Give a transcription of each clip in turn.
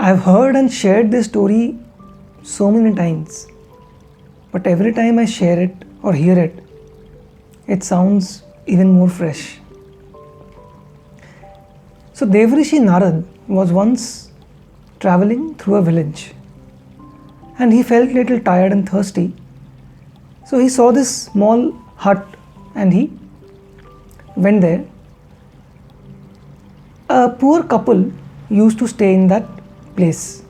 I've heard and shared this story so many times, but every time I share it or hear it, it sounds even more fresh. So Devrishi Narad was once traveling through a village and he felt little tired and thirsty. So he saw this small hut and he went there. A poor couple used to stay in that place.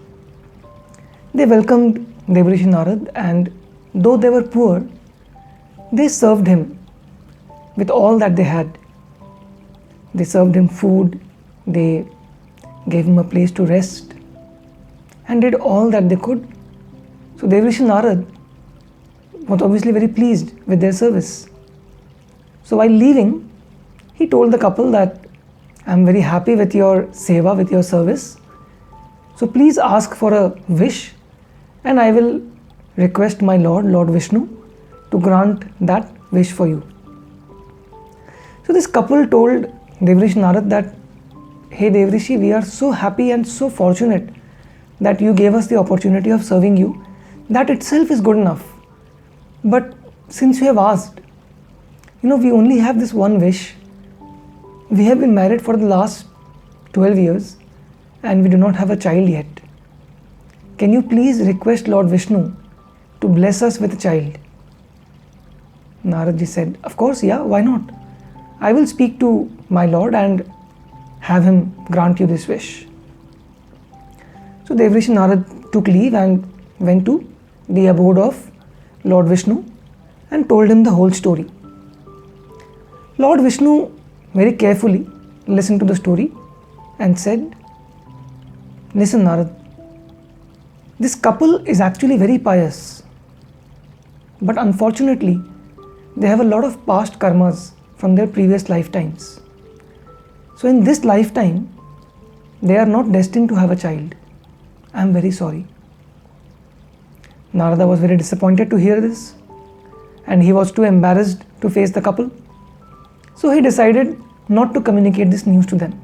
They welcomed Devrishi Narad, and though they were poor, they served him with all that they had. They served him food, they gave him a place to rest, and did all that they could. So Devrishi Narad was obviously very pleased with their service. So while leaving, he told the couple that I am very happy with your seva, with your service. So please ask for a wish and I will request my Lord, Lord Vishnu, to grant that wish for you. So this couple told Devrishi Narad that, hey Devrishi, we are so happy and so fortunate that you gave us the opportunity of serving you. That itself is good enough. But since you have asked, we only have this one wish. We have been married for the last 12 years and we do not have a child yet. Can you please request Lord Vishnu to bless us with a child? Naradji said, of course, yeah, why not? I will speak to my Lord and have him grant you this wish. So Devrishi Narad took leave and went to the abode of Lord Vishnu and told him the whole story. Lord Vishnu very carefully listened to the story and said, listen Narad, this couple is actually very pious, but unfortunately they have a lot of past karmas from their previous lifetimes. So in this lifetime, they are not destined to have a child. I am very sorry. Narada was very disappointed to hear this and he was too embarrassed to face the couple. So he decided not to communicate this news to them.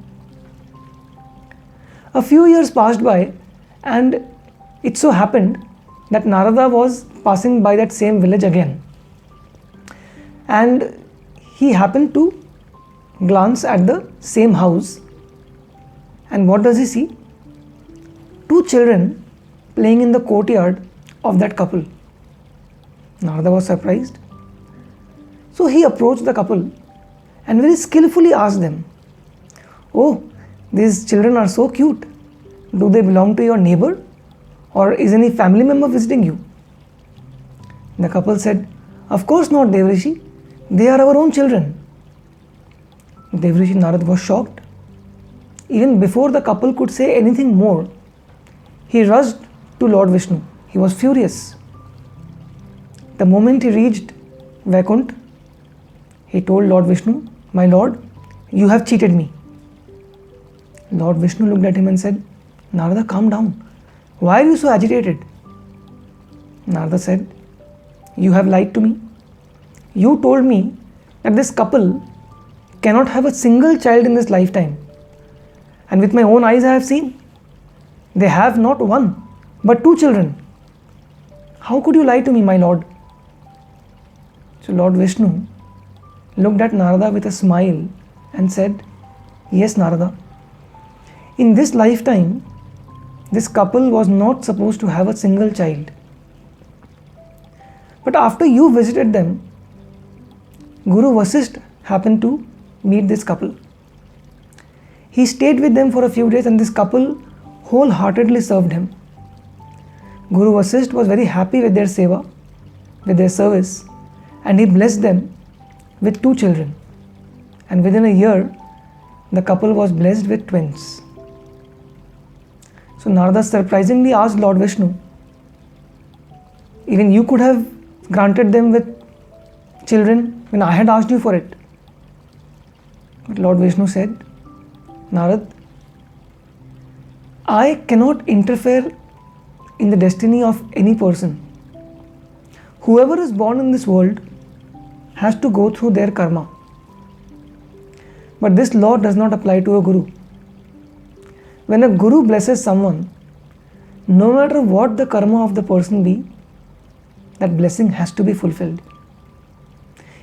A few years passed by and it so happened that Narada was passing by that same village again. And he happened to glance at the same house. And what does he see? Two children playing in the courtyard of that couple. Narada was surprised. So he approached the couple and very skillfully asked them, oh, these children are so cute. Do they belong to your neighbor? Or is any family member visiting you? The couple said, of course not, Devrishi. They are our own children. Devrishi Narad was shocked. Even before the couple could say anything more, he rushed to Lord Vishnu. He was furious. The moment he reached Vaikuntha, he told Lord Vishnu, my Lord, you have cheated me. Lord Vishnu looked at him and said, Narada, calm down. Why are you so agitated? Narada said, you have lied to me. You told me that this couple cannot have a single child in this lifetime. And with my own eyes I have seen. They have not one, but two children. How could you lie to me, my Lord? So Lord Vishnu looked at Narada with a smile and said, yes, Narada. In this lifetime, this couple was not supposed to have a single child. But after you visited them, Guru Vasishtha happened to meet this couple. He stayed with them for a few days and this couple wholeheartedly served him. Guru Vasishtha was very happy with their seva, with their service, and he blessed them with two children. And within a year, the couple was blessed with twins. So Narada surprisingly asked Lord Vishnu, even you could have granted them with children when I had asked you for it. But Lord Vishnu said, Narad, I cannot interfere in the destiny of any person. Whoever is born in this world has to go through their karma. But this law does not apply to a guru. When a guru blesses someone, no matter what the karma of the person be, that blessing has to be fulfilled.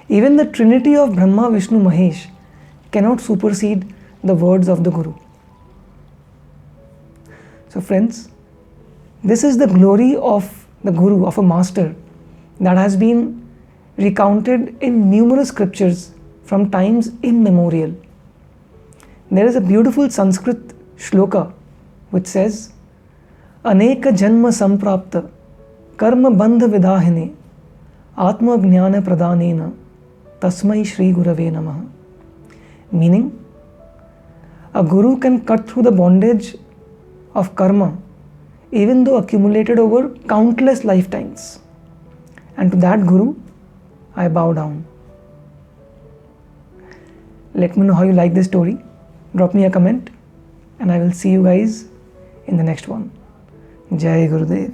Even the trinity of Brahma, Vishnu, Mahesh cannot supersede the words of the Guru. So friends, this is the glory of the Guru, of a master, that has been recounted in numerous scriptures from times immemorial. There is a beautiful Sanskrit shloka which says, Aneka janma samprapta karma bandha vidahine atma jnana pradhanena tasmai shri gurave namaha. Meaning, a guru can cut through the bondage of karma even though accumulated over countless lifetimes. And to that Guru, I bow down. Let me know how you like this story. Drop me a comment and I will see you guys in the next one. Jai Gurudev.